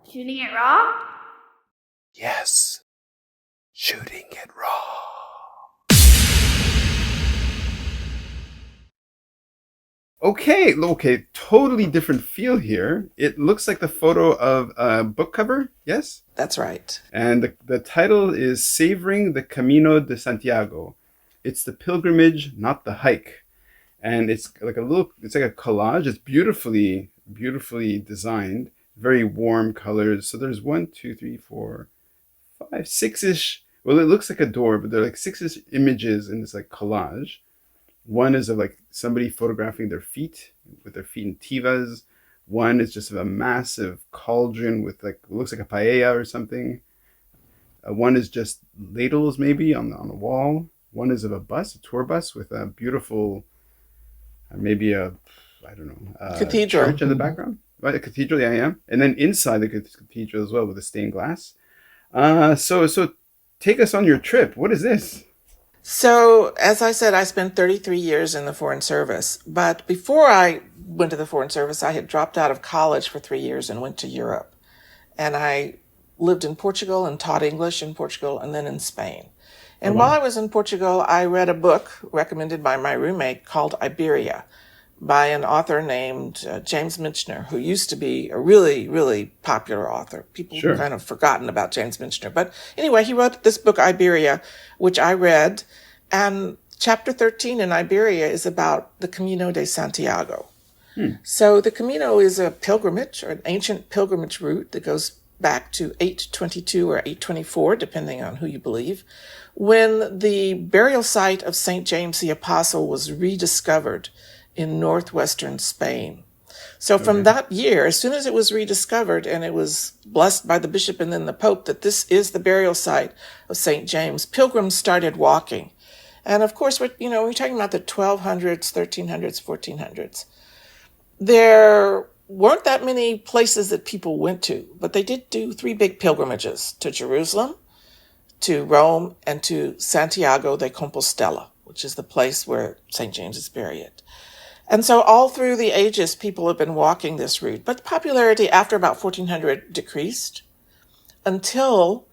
Shooting it raw? Yes. Shooting it raw. Okay, totally different feel here. It looks like the photo of a book cover, yes? That's right. And the title is Savoring the Camino de Santiago. It's the pilgrimage, not the hike. And it's like a collage. It's beautifully designed, very warm colors. So there's 1, 2, 3, 4, 5, 6-ish. Well, it looks like a door, but there are like 6-ish images in this like collage. One is of like somebody photographing their feet with their feet in tivas. One is just of a massive cauldron with like, looks like a paella or something. One is just ladles maybe on the wall. One is of a tour bus with a beautiful, maybe cathedral church in the background. Right, a cathedral, yeah. And then inside the cathedral as well with the stained glass. So take us on your trip. What is this? So, as I said, I spent 33 years in the Foreign Service. But before I went to the Foreign Service, I had dropped out of college for 3 years and went to Europe. And I lived in Portugal and taught English in Portugal and then in Spain. And while I was in Portugal, I read a book recommended by my roommate called Iberia by an author named James Michener, who used to be a really, really popular author. People have kind of forgotten about James Michener. But anyway, he wrote this book, Iberia, which I read. And chapter 13 in Iberia is about the Camino de Santiago. So the Camino is a pilgrimage, or an ancient pilgrimage route that goes back to 822 or 824, depending on who you believe, when the burial site of St. James the Apostle was rediscovered in northwestern Spain. So from that year, as soon as it was rediscovered and it was blessed by the bishop and then the pope that this is the burial site of St. James, pilgrims started walking. And of course, we're talking about the 1200s, 1300s, 1400s. There weren't that many places that people went to, but they did do 3 big pilgrimages to Jerusalem, to Rome, and to Santiago de Compostela, which is the place where St. James is buried. And so all through the ages, people have been walking this route. But popularity after about 1400 decreased until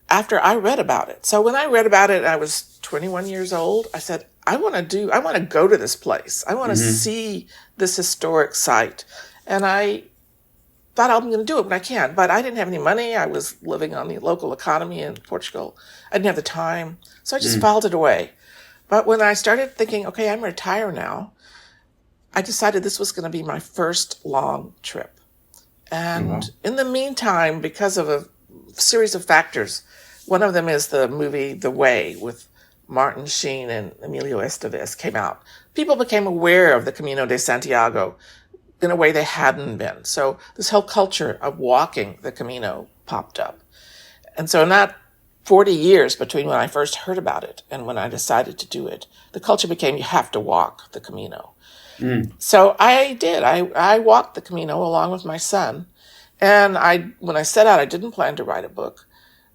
after I read about it. So when I read about it, I was 21 years old. I said, I want to go to this place. I want to see this historic site. And I thought I'm going to do it when I can. But I didn't have any money. I was living on the local economy in Portugal. I didn't have the time. So I just filed it away. But when I started thinking, okay, I'm retired now, I decided this was going to be my first long trip. And in the meantime, because of a series of factors, one of them is the movie The Way with Martin Sheen and Emilio Estevez came out. People became aware of the Camino de Santiago in a way they hadn't been. So this whole culture of walking the Camino popped up. And so in that 40 years between when I first heard about it and when I decided to do it, the culture became you have to walk the Camino. So I did. I walked the Camino along with my son. And when I set out, I didn't plan to write a book.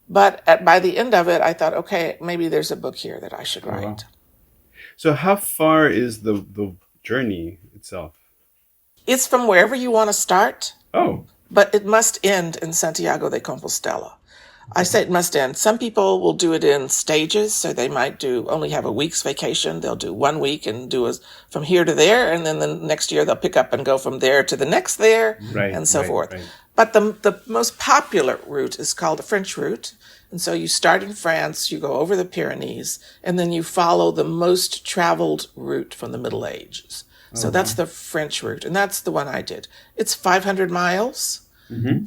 But by the end of it, I thought, okay, maybe there's a book here that I should write. Wow. So how far is the journey itself? It's from wherever you want to start. Oh. But it must end in Santiago de Compostela. I say it must end. Some people will do it in stages, so they might only have a week's vacation. They'll do 1 week and do from here to there, and then the next year they'll pick up and go from there to the next there, and so forth. Right. But the most popular route is called the French route, and so you start in France, you go over the Pyrenees, and then you follow the most traveled route from the Middle Ages. So that's the French route, and that's the one I did. It's 500 miles.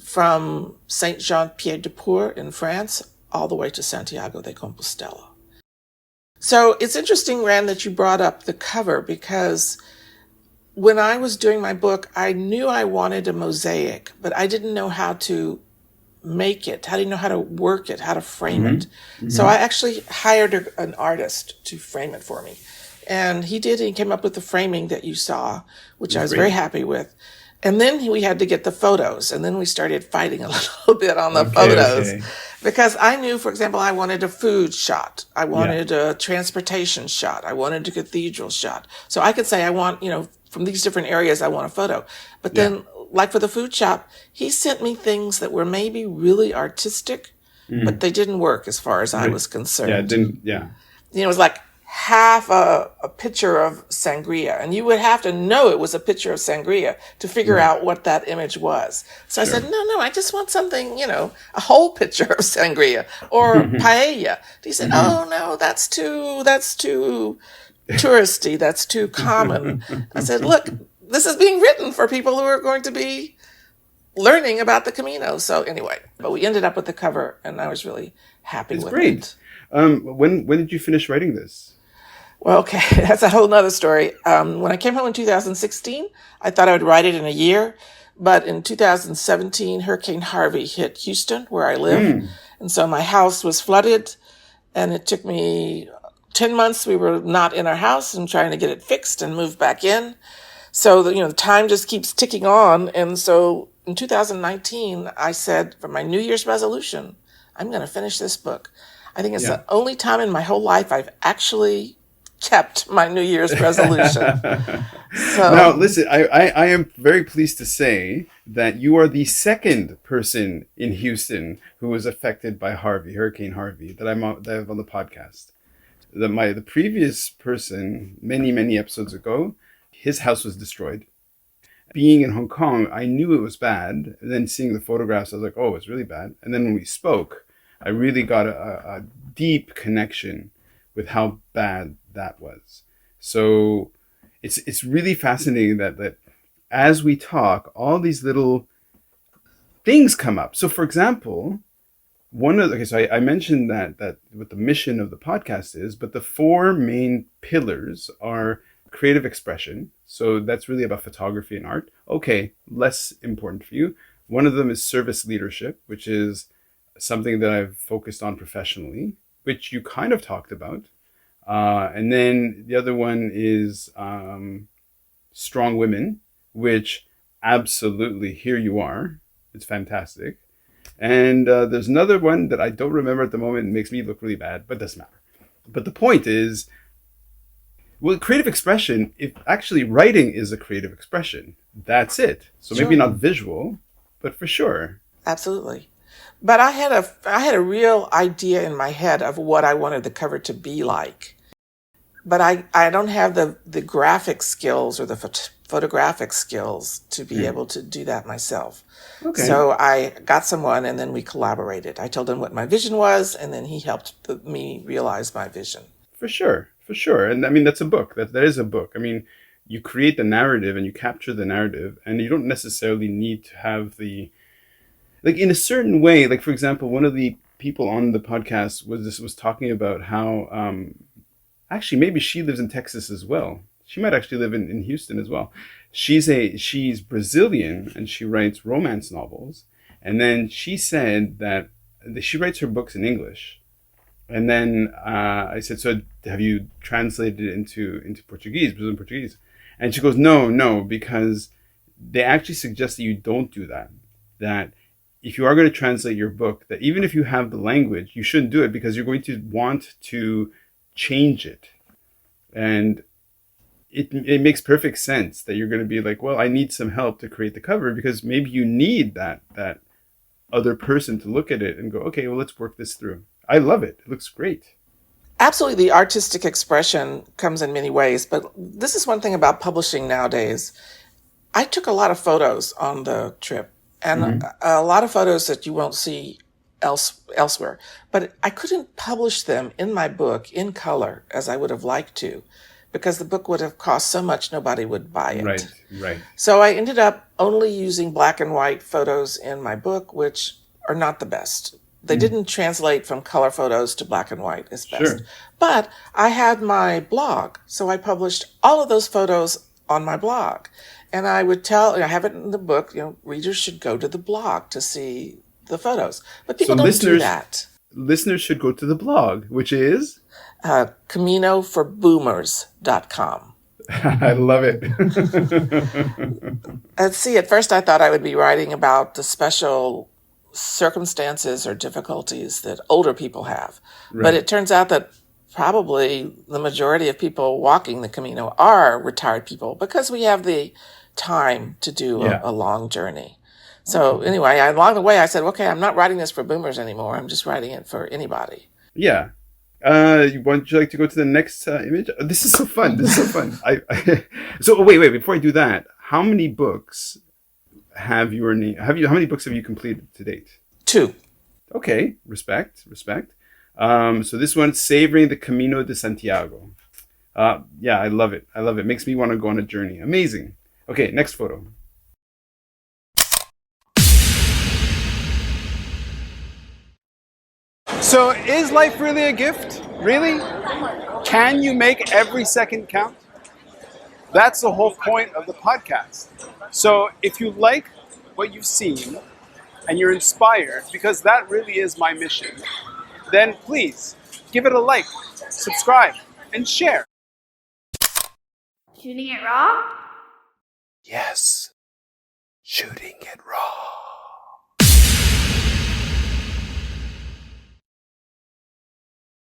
From Saint-Jean-Pied-de-Port in France all the way to Santiago de Compostela. So it's interesting, Rand, that you brought up the cover because when I was doing my book, I knew I wanted a mosaic, but I didn't know how to make it. I didn't know how to work it, how to frame it. So I actually hired an artist to frame it for me. And he did. He came up with the framing that you saw, which I was very happy with. And then we had to get the photos, and then we started fighting a little bit on the photos. Because I knew, for example, I wanted a food shot. I wanted a transportation shot. I wanted a cathedral shot. So I could say, I want, from these different areas, I want a photo. But then like for the food shop, he sent me things that were maybe really artistic, but they didn't work as far as I Right. was Yeah, it concerned. didn't. Yeah. It was like half a picture of sangria, and you would have to know it was a picture of sangria to figure Right. out what that image was. So I said, Sure. no, I just want something, a whole picture of sangria or paella. He said, oh no, that's too touristy, that's too common. I said, look, this is being written for people who are going to be learning about the Camino. So anyway, but we ended up with the cover, and I was really happy It's with great. it. When did you finish writing this? Well, okay, that's a whole nother story. When I came home in 2016, I thought I would write it in a year. But in 2017, Hurricane Harvey hit Houston, where I live. And so my house was flooded, and it took me 10 months. We were not in our house and trying to get it fixed and moved back in. So, the time just keeps ticking on. And so in 2019, I said, for my New Year's resolution, I'm going to finish this book. I think it's Yeah. the only time in my whole life I've actually kept my New Year's resolution. Now, So, listen, I am very pleased to say that you are the second person in Houston who was affected by Hurricane Harvey, that I have on the podcast. The previous person, many episodes ago, his house was destroyed. Being in Hong Kong, I knew it was bad. And then seeing the photographs, I was like, oh, it's really bad. And then when we spoke, I really got a deep connection with how bad that was. So it's really fascinating that as we talk, all these little things come up. So for example, so I mentioned that what the mission of the podcast is, but the four main pillars are creative expression. So that's really about photography and art. Okay, less important for you. One of them is service leadership, which is something that I've focused on professionally, which you kind of talked about. And then the other one is strong women, which absolutely, here you are. It's fantastic. And there's another one that I don't remember at the moment. It makes me look really bad, but doesn't matter. But the point is, well, creative expression, if actually writing is a creative expression, that's it. So maybe sure, not visual, but for sure. absolutely. But I had a real idea in my head of what I wanted the cover to be like. But I don't have the graphic skills or the photographic skills to be able to do that myself. Okay. So I got someone, and then we collaborated. I told him what my vision was, and then he helped me realize my vision. For sure. For sure. And I mean, that's a book. That is a book. I mean, you create the narrative and you capture the narrative, and you don't necessarily need to have like in a certain way. Like, for example, one of the people on the podcast was talking about how actually maybe she lives in Texas as well. She might actually live in Houston as well. She's Brazilian, and she writes romance novels. And then she said that she writes her books in English. And then I said, so have you translated it into Portuguese, Brazilian Portuguese? And she goes, no, because they actually suggest that you don't do that. That if you are going to translate your book, that even if you have the language, you shouldn't do it because you're going to want to change it. And it makes perfect sense that you're going to be like, well, I need some help to create the cover, because maybe you need that other person to look at it and go, okay, well, let's work this through. I love it. It looks great. Absolutely, the artistic expression comes in many ways, but this is one thing about publishing nowadays. I took a lot of photos on the trip, and Mm-hmm. a lot of photos that you won't see elsewhere. But I couldn't publish them in my book in color as I would have liked to, because the book would have cost so much nobody would buy Right, it. right. So I ended up only using black and white photos in my book, which are not the best. They didn't translate from color photos to black and white as best. Sure. But I had my blog, so I published all of those photos on my blog. And I would I have it in the book, readers should go to the blog to see the photos. But So people don't do that. listeners should go to the blog, which is CaminoForBoomers.com. I love it. Let's see, at first I thought I would be writing about the special circumstances or difficulties that older people have. But Right. it turns out that probably the majority of people walking the Camino are retired people, because we have the time to do Yeah. a long journey. So anyway, along the way, I said, okay, I'm not writing this for boomers anymore. I'm just writing it for anybody. Yeah. Would you like to go to the next image? Oh, this is so fun. This is so fun. So wait. Before I do that, how many books have your name? How many books have you completed to date? 2. Okay, respect. So this one's Savoring the Camino de Santiago. Yeah, I love it. Makes me want to go on a journey. Amazing. Okay, next photo. So is life really a gift? Really? Can you make every second count? That's the whole point of the podcast. So if you like what you've seen and you're inspired, because that really is my mission, then please give it a like, subscribe, and share. Shooting it raw? Yes, shooting it raw.